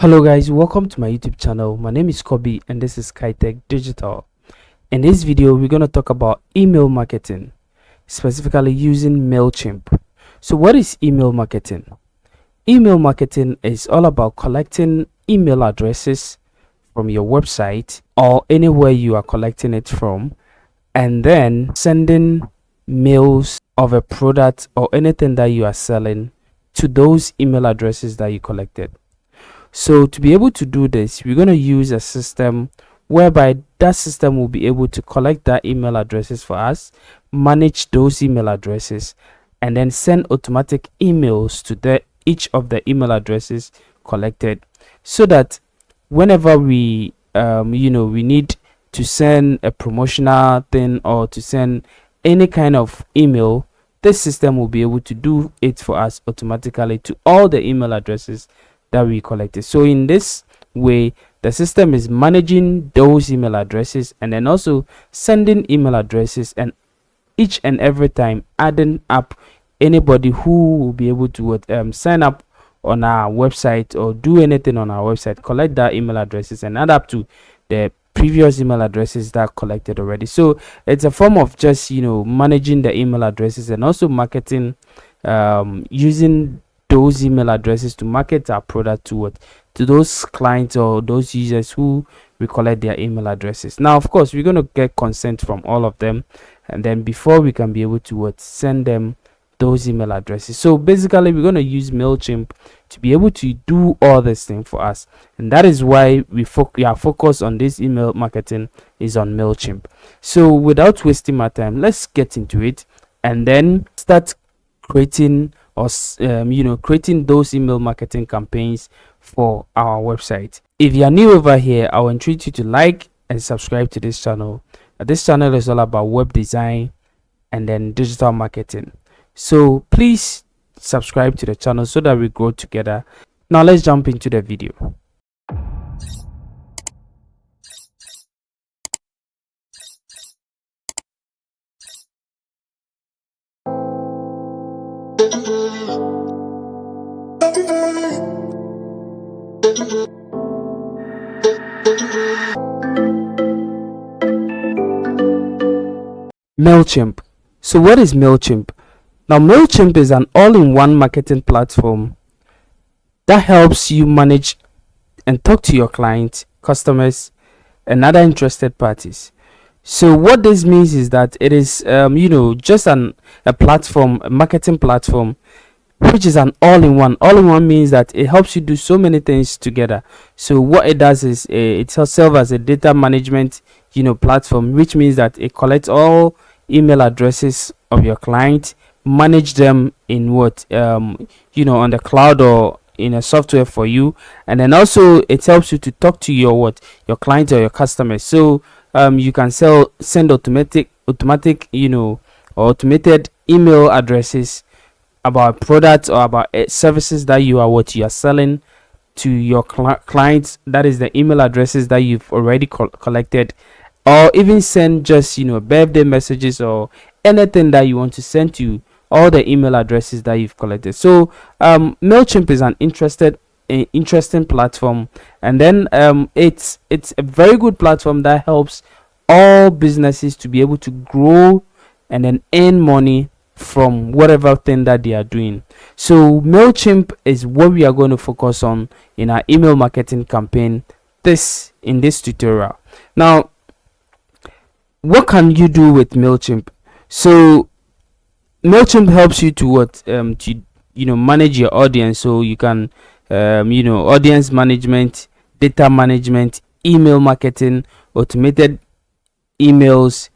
Hello guys, welcome to my YouTube channel. My name is Kobe and this is SkyTech Digital. In this video, we're going to talk about email marketing, specifically using Mailchimp. So what is email marketing? Email marketing is all about collecting email addresses from your website or anywhere you are collecting it from, and then sending mails of a product or anything that you are selling to those email addresses that you collected. So to be able to do this, we're going to use a system whereby that system will be able to collect that email addresses for us, manage those email addresses, and then send automatic emails to each of the email addresses collected, so that whenever we we need to send a promotional thing or to send any kind of email, this system will be able to do it for us automatically to all the email addresses that we collected. So in this way, the system is managing those email addresses and then also sending email addresses, and each and every time adding up anybody who will be able to sign up on our website or do anything on our website, collect that email addresses and add up to the previous email addresses that collected already. So it's a form of just managing the email addresses and also marketing, using those email addresses to market our product to those clients or those users who recollect their email addresses. Now of course we're going to get consent from all of them, and then before we can be able to send them those email addresses. So basically we're going to use Mailchimp to be able to do all this thing for us, and that is why we are focused on this email marketing is on Mailchimp. So without wasting my time, let's get into it and then start creating or creating those email marketing campaigns for our website. If you are new over here, I will entreat you to like and subscribe to this channel. This channel is all about web design and then digital marketing, so please subscribe to the channel so that we grow together. Now let's jump into the video. Mailchimp. So what is Mailchimp? Now Mailchimp is an all-in-one marketing platform that helps you manage and talk to your clients, customers, and other interested parties. So what this means is that it is just a platform, a marketing platform, which is an all-in-one. All-in-one means that it helps you do so many things together. So what it does is it serves as a data management platform, which means that it collects all email addresses of your client, manage them in on the cloud or in a software for you, and then also it helps you to talk to your clients or your customers. So you can send automatic or automated email addresses about products or about services that you are selling to your clients. That is the email addresses that you've already collected, or even send just birthday messages or anything that you want to send to all the email addresses that you've collected. So Mailchimp is an interesting platform, and then it's a very good platform that helps all businesses to be able to grow and then earn money from whatever thing that they are doing. So Mailchimp is what we are going to focus on in our email marketing campaign in this tutorial. Now what can you do with Mailchimp? So Mailchimp helps you to manage your audience. So you can audience management, data management, email marketing, automated emails,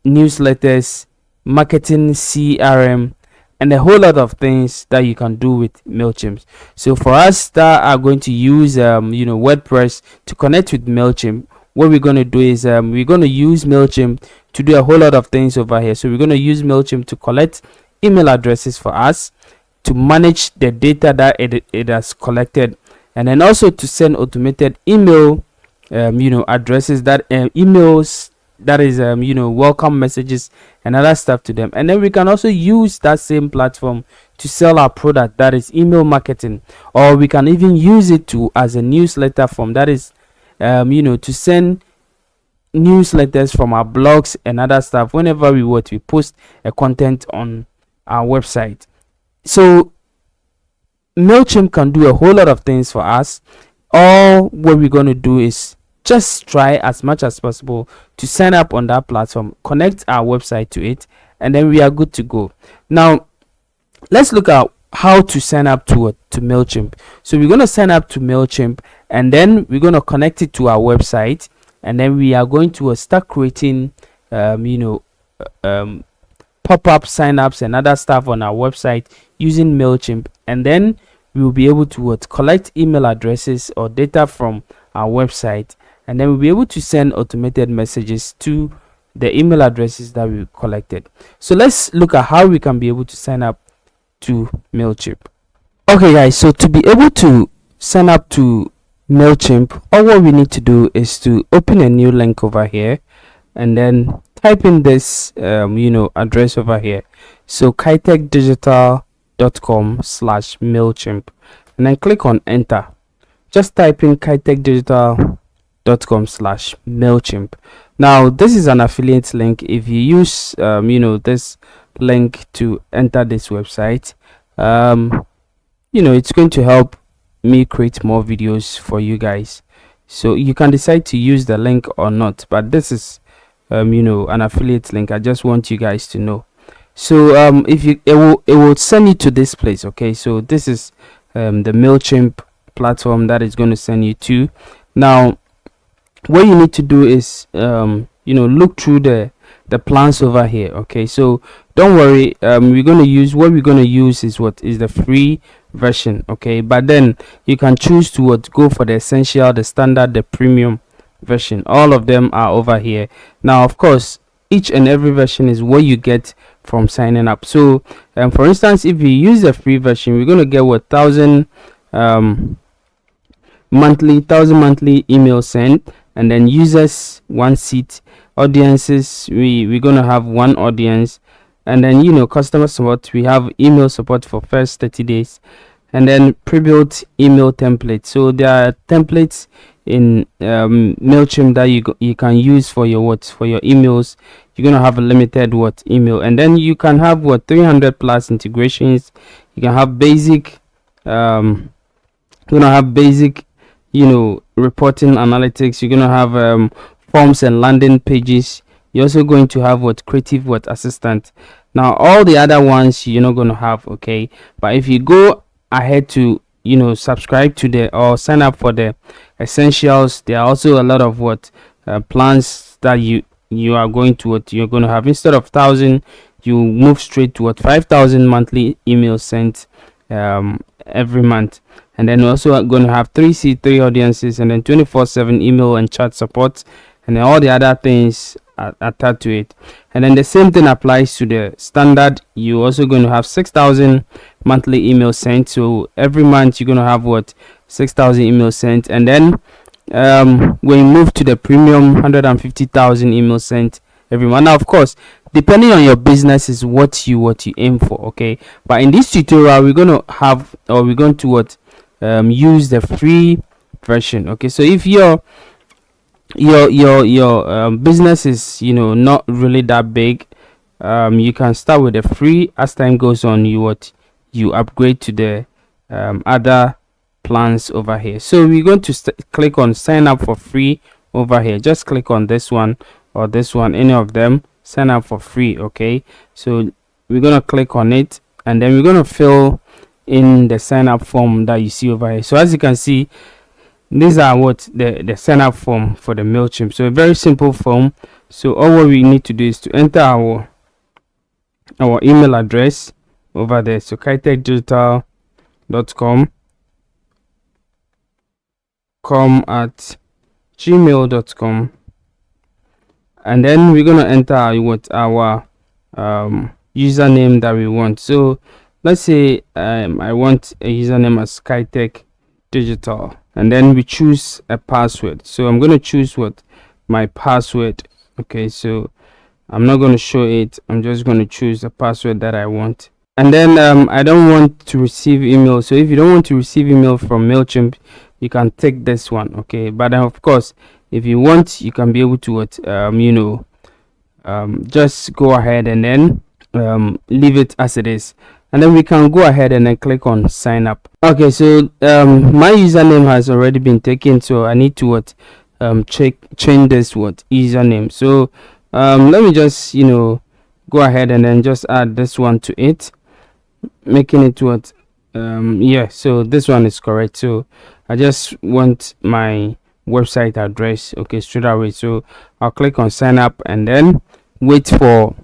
newsletters, marketing, CRM, and a whole lot of things that you can do with Mailchimp. So for us that are going to use WordPress to connect with Mailchimp, what we're going to do is we're going to use Mailchimp to do a whole lot of things over here. So we're going to use Mailchimp to collect email addresses for us, to manage the data that it has collected, and then also to send automated email addresses that emails that is welcome messages and other stuff to them. And then we can also use that same platform to sell our product, that is email marketing. Or we can even use it to as a newsletter form, that is to send newsletters from our blogs and other stuff whenever we post a content on our website. So Mailchimp can do a whole lot of things for us. All what we're going to do is just try as much as possible to sign up on that platform, connect our website to it, and then we are good to go. Now let's look at how to sign up to Mailchimp. So we're going to sign up to Mailchimp, and then we're going to connect it to our website, and then we are going to start creating pop-up signups and other stuff on our website using Mailchimp. And then we will be able to collect email addresses or data from our website, and then we'll be able to send automated messages to the email addresses that we collected. So let's look at how we can be able to sign up to Mailchimp. Okay guys, so to be able to sign up to Mailchimp, all what we need to do is to open a new link over here and then type in this address over here. So kitechdigital.com/Mailchimp, and then click on enter. Just type in kitechdigital.com/Mailchimp. Now this is an affiliate link. If you use this link to enter this website, it's going to help me create more videos for you guys. So you can decide to use the link or not, but this is an affiliate link. I just want you guys to know. So it will send you to this place. Okay, so this is the Mailchimp platform that is going to send you to. Now what you need to do is look through the plans over here. Okay, so don't worry, we're going to use the free version. Okay, but then you can choose to go for the essential, the standard, the premium version. All of them are over here. Now of course, each and every version is what you get from signing up. So for instance, if you use the free version, we're going to get 1,000 monthly email sent, and then users 1 seat, audiences we're going to have 1 audience, and then customer support, we have email support for first 30 days, and then pre-built email templates. So there are templates in Mailchimp that you can use for your emails. You're gonna have a limited email, and then you can have 300 plus integrations. You can have basic reporting analytics. You're gonna have forms and landing pages. You're also going to have creative assistant. Now all the other ones you're not going to have. Okay, but if you go ahead to subscribe to or sign up for the essentials, there are also a lot of plans that you are going to you're going to have. Instead of 1,000, you move straight to 5,000 monthly emails sent every month. And then also going to have 3 audiences, and then 24/7 email and chat support, and then all the other things attached to it. And then the same thing applies to the standard. You're also going to have 6,000 monthly emails sent. So every month you're going to have 6,000 emails sent. And then when you move to the premium, 150,000 emails sent every month. Now of course, depending on your business is what you aim for. Okay, but in this tutorial we're going to use the free version. Okay, so if your business is not really that big, you can start with the free. As time goes on, you upgrade to the other plans over here. So we're going to click on sign up for free over here. Just click on this one or this one, any of them, sign up for free. Okay, so we're going to click on it, and then we're going to fill in the sign up form that you see over here. So as you can see, these are the sign up form for the Mailchimp. So a very simple form. So all what we need to do is to enter our email address over there. So kitechdigital.com at gmail.com, and then we're gonna enter our username that we want. So let's say I want a username as Kitech Digital, and then we choose a password. So I'm going to choose my password Okay, so I'm not going to show it. I'm just going to choose the password that I want. And then I don't want to receive email. So if you don't want to receive email from Mailchimp, you can take this one. Okay, but of course, if you want, you can be able to what just go ahead and then leave it as it is, and then we can go ahead and then click on sign up. Okay, so my username has already been taken, so I need to what change this what username. So let me just go ahead and then just add this one to it, making it what yeah, so this one is correct. So I just want my website address, okay, straight away. So I'll click on sign up and then wait for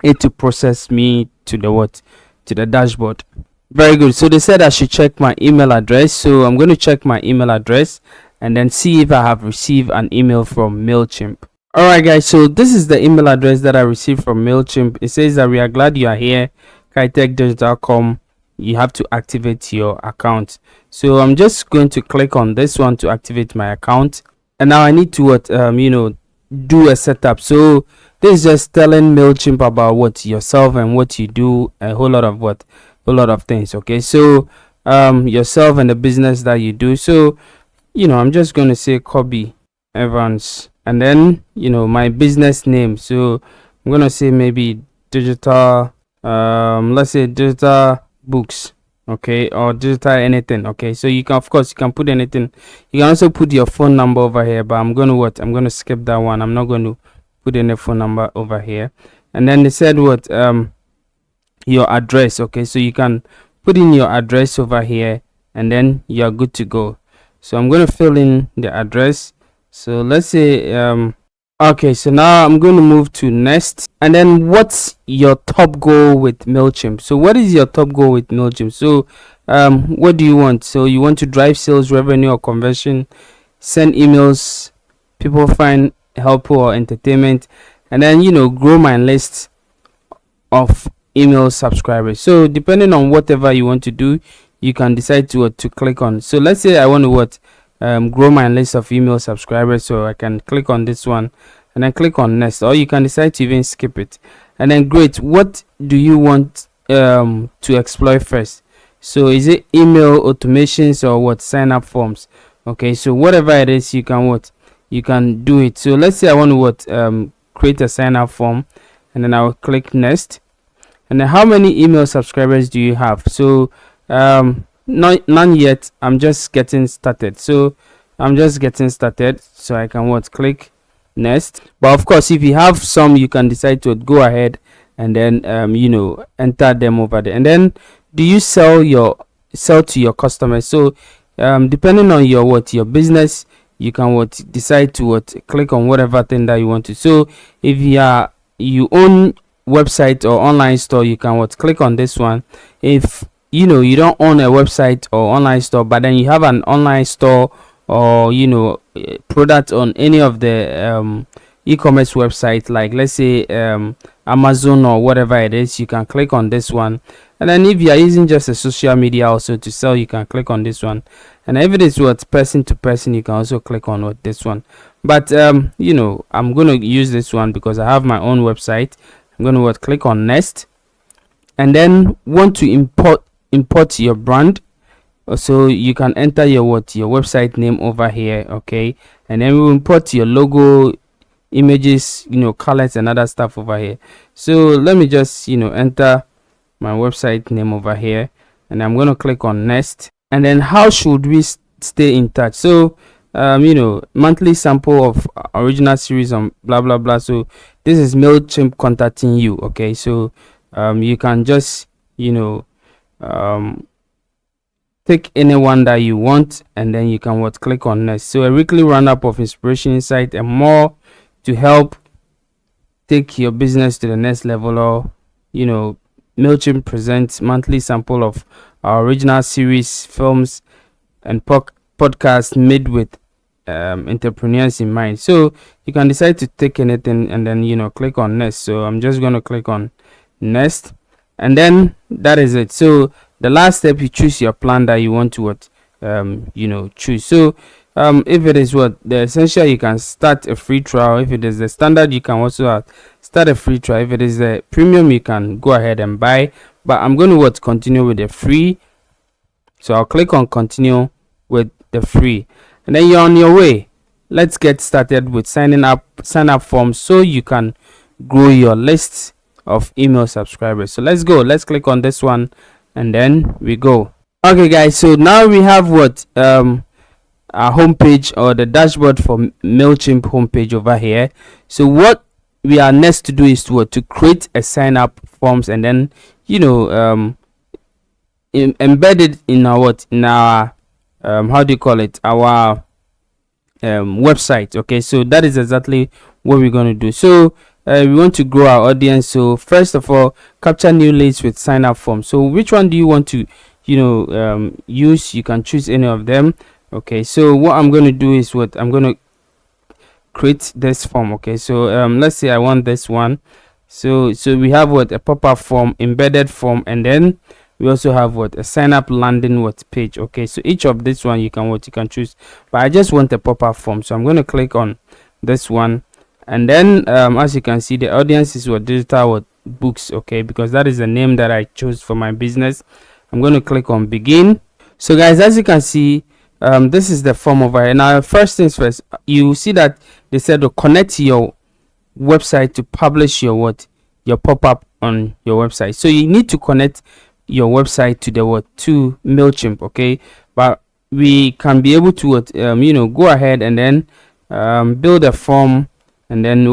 it to process me to the what to the dashboard. Very good. So they said I should check my email address, so I'm going to check my email address and then see if I have received an email from Mailchimp. Alright guys, so this is the email address that I received from Mailchimp. It says that we are glad you are here, kitechdigital.com. You have to activate your account. So I'm just going to click on this one to activate my account, and now I need to what do a setup. So this is just telling Mailchimp about what yourself and what you do, a whole lot of things. Okay, so yourself and the business that you do. So I'm just going to say Kobe Evans, and then my business name. So I'm going to say maybe digital, let's say digital books, okay, or digital anything. Okay, so you can, of course, you can put anything. You can also put your phone number over here, but I'm going to skip that one. I'm not going to put any phone number over here. And then they said what your address. Okay, so you can put in your address over here, and then you're good to go. So I'm going to fill in the address. So let's say okay, so now I'm going to move to next. And then what's your top goal with Mailchimp? So what is your top goal with Mailchimp? So what do you want? So you want to drive sales, revenue, or conversion, send emails, people find helpful or entertainment, and then grow my list of email subscribers. So depending on whatever you want to do, you can decide to click on. So let's say I want to grow my list of email subscribers, so I can click on this one and then click on next, or you can decide to even skip it. And then great, what do you want to exploit first? So is it email automations or what sign up forms? Okay, so whatever it is, you can do it. So let's say I want to create a sign up form, and then I'll click next. And then how many email subscribers do you have? So none yet. I'm just getting started. So I'm just getting started, so I can click next. But of course, if you have some, you can decide to go ahead and then enter them over there. And then do you sell to your customers? So depending on your business, you can decide to click on whatever thing that you want to. So if you own website or online store, you can click on this one. If you don't own a website or online store, but then you have an online store or product on any of the e-commerce website, like let's say Amazon or whatever it is, you can click on this one. And then if you are using just a social media also to sell, you can click on this one. And if it is person to person, you can also click on this one. But I'm going to use this one because I have my own website. I'm going to click on next, and then want to import your brand. So you can enter your website name over here, okay, and then we import your logo, images, colors and other stuff over here. So let me just enter my website name over here, and I'm going to click on next. And then how should we stay in touch? So monthly sample of original series on blah blah blah. So this is Mailchimp contacting you, okay. So you can just take anyone that you want, and then you can click on next. So a weekly roundup of inspiration, insight and more to help take your business to the next level. Or Mailchimp presents monthly sample of our original series, films and podcasts made with entrepreneurs in mind. So you can decide to take anything and then click on next. So I'm just going to click on next, and then that is it. So the last step, you choose your plan that you want to choose. So if it is what the essential, you can start a free trial. If it is the standard, you can also start a free trial. If it is the premium, you can go ahead and buy, but I'm going to continue with the free. So I'll click on continue with the free, and then you're on your way. Let's get started with sign up form so you can grow your list of email subscribers. So let's go. Let's click on this one, and then we go. Okay guys, so now we have our homepage, or the dashboard for Mailchimp homepage over here. So what we are next to do is to create a sign up forms, and then embedded in our how do you call it, our website. Okay, so that is exactly what we're going to do. So we want to grow our audience. So first of all, capture new leads with sign up form. So which one do you want to use? You can choose any of them. Okay, so what I'm going to do is I'm going to create this form. Okay, so let's say I want this one. So we have a pop-up form, embedded form, and then we also have a sign up landing page. Okay, so each of this one you can choose, but I just want a pop-up form, so I'm going to click on this one, and then as you can see, the audience is digital books. Okay, because that is the name that I chose for my business. I'm going to click on begin. So guys, as you can see, this is the form over here. Now first things first, you see that they said to connect your website to publish your pop-up on your website. So you need to connect your website to to Mailchimp. Okay, but we can be able to go ahead and then build a form, and then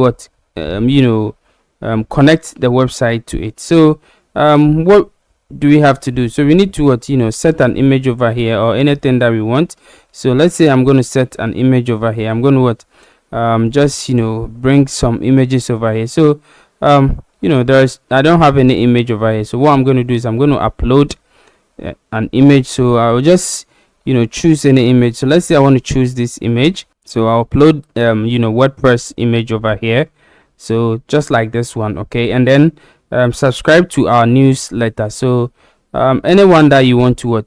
connect the website to it. So what do we have to do? So we need to set an image over here, or anything that we want. So let's say I'm going to set an image over here. I'm going to just bring some images over here. So I don't have any image over here. So what I'm going to do is I'm going to upload an image. So I'll just choose any image. So let's say I want to choose this image. So I'll upload WordPress image over here. So just like this one. Okay, and then subscribe to our newsletter. So anyone that you want to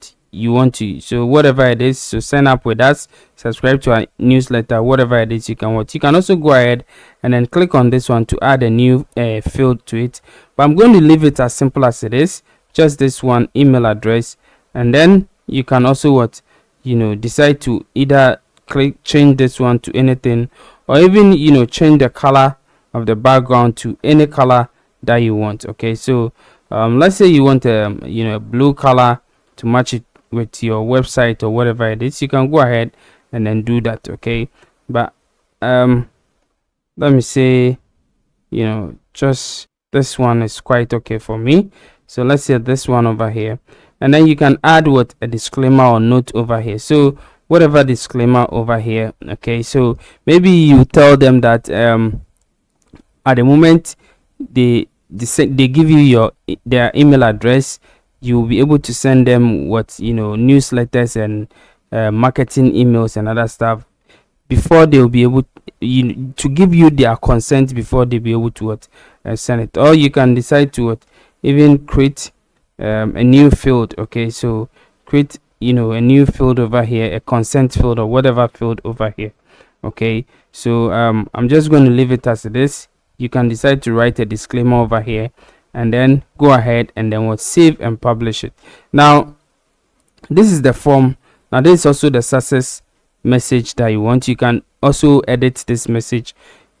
so whatever it is, so sign up with us, subscribe to our newsletter, whatever it is, you can also go ahead and then click on this one to add a new field to it. But I'm going to leave it as simple as it is, just this one email address, and then you can also decide to either change this one to anything, or even change the color of the background to any color that you want. Okay, so let's say you want a blue color to match it with your website or whatever it is, you can go ahead and then do that. Okay, but let me say just this one is quite okay for me. So let's say this one over here, and then you can add a disclaimer or note over here. So whatever disclaimer over here. Okay, so maybe you tell them that at the moment they give you their email address, you'll be able to send them newsletters and marketing emails and other stuff before they'll be able to give you their consent before they'll be able to send it. Or you can decide to even create a new field. Okay, so create a new field over here, a consent field or whatever field over here. Okay, so I'm just going to leave it as it is. You can decide to write a disclaimer over here, and then go ahead and then save and publish it. Now this is the form. Now this is also the success message that you want. You can also edit this message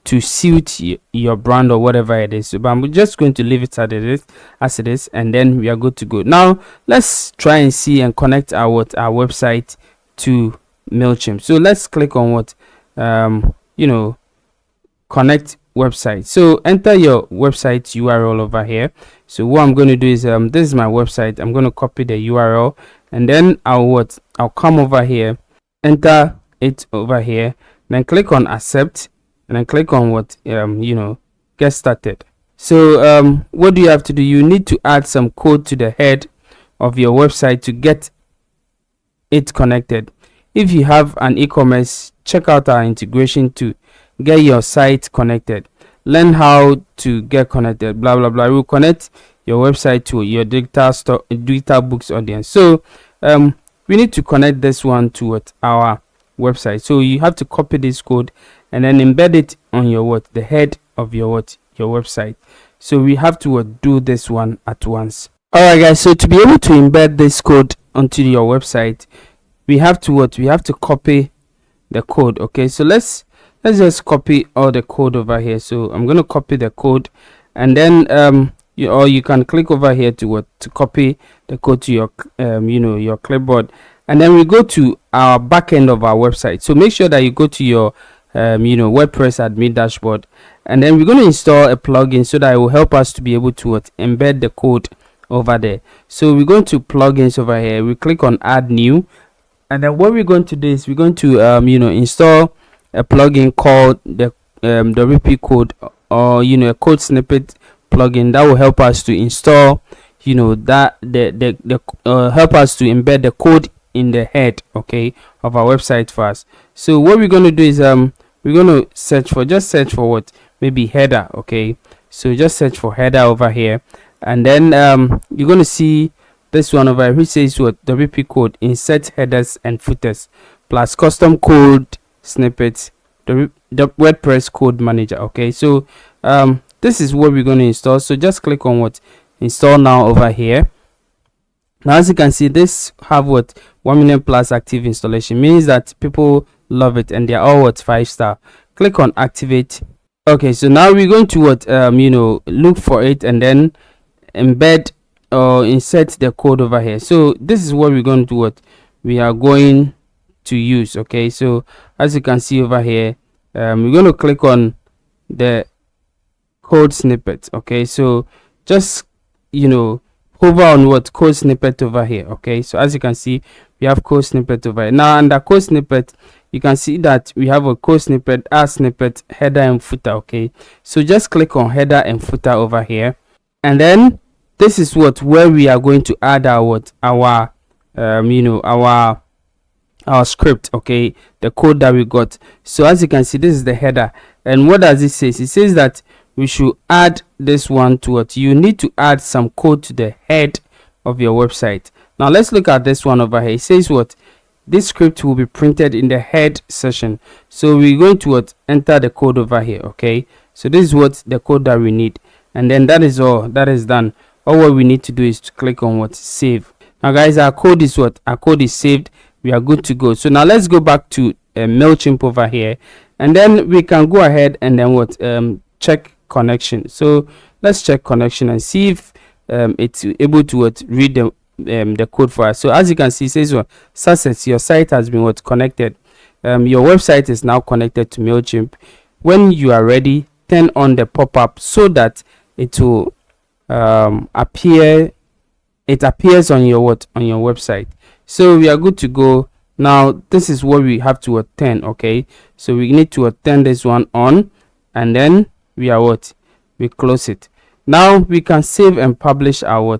to suit your brand or whatever it is. So, but I'm just going to leave it as it is, and then we are good to go. Now let's try and see and connect our website to Mailchimp. So let's click on connect website. So enter your website URL over here. So what I'm going to do is this is my website. I'm going to copy the URL, and then I'll come over here, enter it over here, then click on accept, and then click on get started. So what do you have to do? You need to add some code to the head of your website to get it connected. If you have an e-commerce, check out our integration to get your site connected. Learn how to get connected, blah blah blah. We'll connect your website to your digital books audience. So we need to connect this one to our website. So you have to copy this code and then embed it on your the head of your website. So we have to do this one at once. All right guys, so to be able to embed this code onto your website, we have to we have to copy the code. Okay, so let's just copy all the code over here. So I'm going to copy the code, and then you can click over here to copy the code to your your clipboard, and then we go to our back end of our website. So make sure that you go to your WordPress admin dashboard, and then we're going to install a plugin so that it will help us to be able to embed the code over there. So we're going to plugins over here. We click on add new, and then what we're going to do is we're going to install a plugin called the WP code, or a code snippet plugin that will help us to install that help us to embed the code in the head, okay, of our website for us. So what we're going to do is we're going to search for what, maybe header. Okay, so just search for header over here, and then you're going to see this one over here which says what, WP code, insert headers and footers plus custom code snippets, the WordPress code manager. Okay, so this is what we're going to install. So just click on install now over here. Now as you can see, this have 1 million plus active installation, means that people love it and they're all 5-star. Click on activate. Okay, so now we're going to look for it and then embed or insert the code over here. So this is what we're going to we are going to use. Okay, so as you can see over here, we're going to click on the code snippet. Okay, so just hover on code snippet over here. Okay, so as you can see, we have code snippet over here. Now under code snippet, you can see that we have a code snippet, snippet, header and footer. Okay, so just click on header and footer over here, and then this is where we are going to add our our script. Okay, the code that we got. So as you can see, this is the header, and what does it say? It says that we should add this one to you need to add some code to the head of your website. Now let's look at this one over here. It says this script will be printed in the head section. So we're going to enter the code over here. Okay, so this is the code that we need, and then that is all. That is done. All what we need to do is to click on save. Now guys, our code is our code is saved. We are good to go. So now let's go back to Mailchimp over here, and then we can go ahead and then check connection. So let's check connection and see if it's able to read the code for us. So as you can see, it says success, your site has been connected. Your website is now connected to Mailchimp. When you are ready, turn on the pop-up so that it will appears on your website. So we are good to go. Now this is what we have to turn. Okay, so we need to turn this one on, and then we are we close it. Now we can save and publish our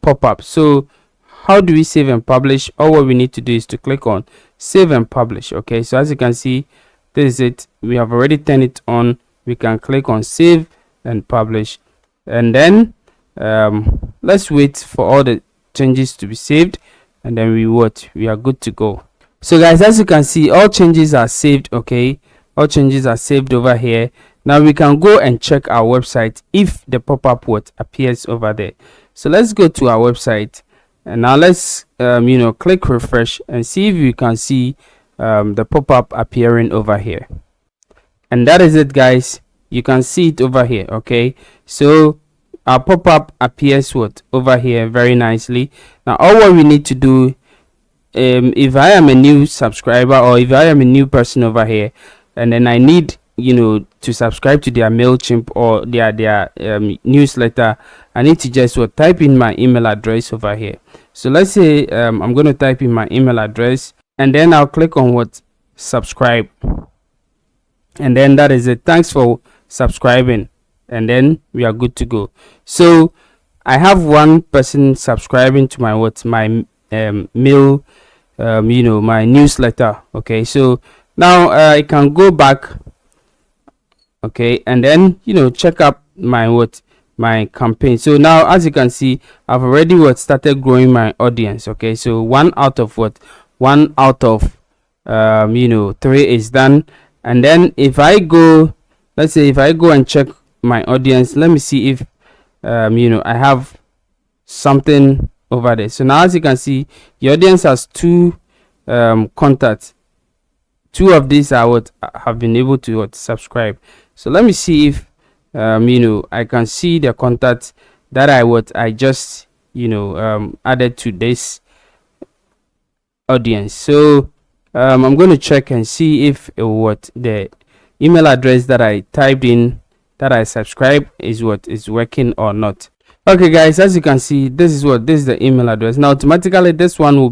pop-up. So how do we save and publish? All what we need to do is to click on save and publish. Okay, so as you can see, this is it. We have already turned it on. We can click on save and publish, and then let's wait for all the changes to be saved, and then we are good to go. So guys, as you can see, all changes are saved. Okay, all changes are saved over here. Now we can go and check our website if the pop-up appears over there. So let's go to our website, and now let's click refresh and see if you can see the pop-up appearing over here. And that is it guys, you can see it over here. Okay, so our pop-up appears over here very nicely. Now all what we need to do, if I am a new subscriber or if I am a new person over here, and then I need to subscribe to their Mailchimp or their newsletter, I need to just type in my email address over here. So let's say I'm going to type in my email address, and then I'll click on subscribe, and then that is it. Thanks for subscribing, and then we are good to go. So I have one person subscribing to my mail, my newsletter. Okay, so now I can go back, okay, and then check up my campaign. So now as you can see, I've already started growing my audience. Okay, so one out of 3 is done. And then if I go, let's say if I go and check my audience, let me see if I have something over there. So now, as you can see, your audience has 2 contacts. 2 of these are what have been able to subscribe. So let me see if I can see the contacts that I just added to this audience. So I'm going to check and see if what the email address that I typed in that I subscribe is what is working or not. Okay guys, as you can see, this is the email address. Now automatically this one will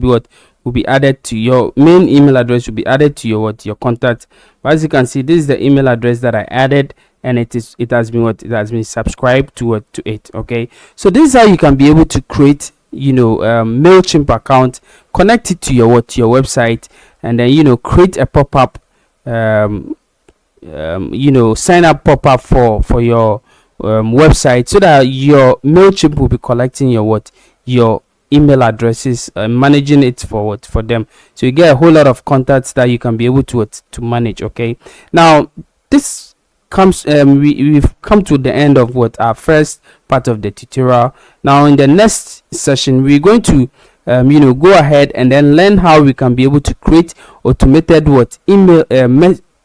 be added to your main email address, will be added to your contact. But as you can see, this is the email address that I added, and it has been subscribed to it. Okay, so this is how you can be able to create Mailchimp account, connect it to your website, and then create a pop-up sign up pop-up for your website, so that your Mailchimp will be collecting your email addresses and managing it for them. So you get a whole lot of contacts that you can be able to manage. Okay, now this comes we've come to the end of our first part of the tutorial. Now in the next session, we're going to go ahead and then learn how we can be able to create automated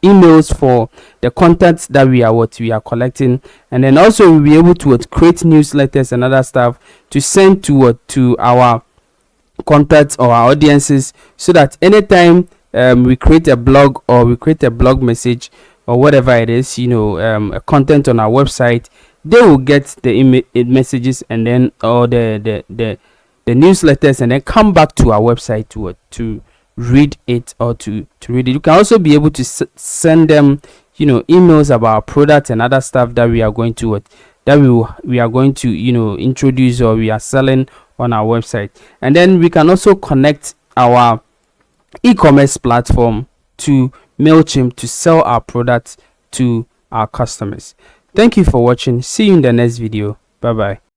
emails for the contacts that we are collecting, and then also we'll be able to create newsletters and other stuff to send to our contacts or our audiences, so that anytime we create a blog or we create a blog message or whatever it is, a content on our website, they will get the messages and then or the newsletters, and then come back to our website to read it or to read it. You can also be able to send them emails about products and other stuff that we are going to introduce or we are selling on our website. And then we can also connect our e-commerce platform to Mailchimp to sell our products to our customers. Thank you for watching. See you in the next video. Bye bye.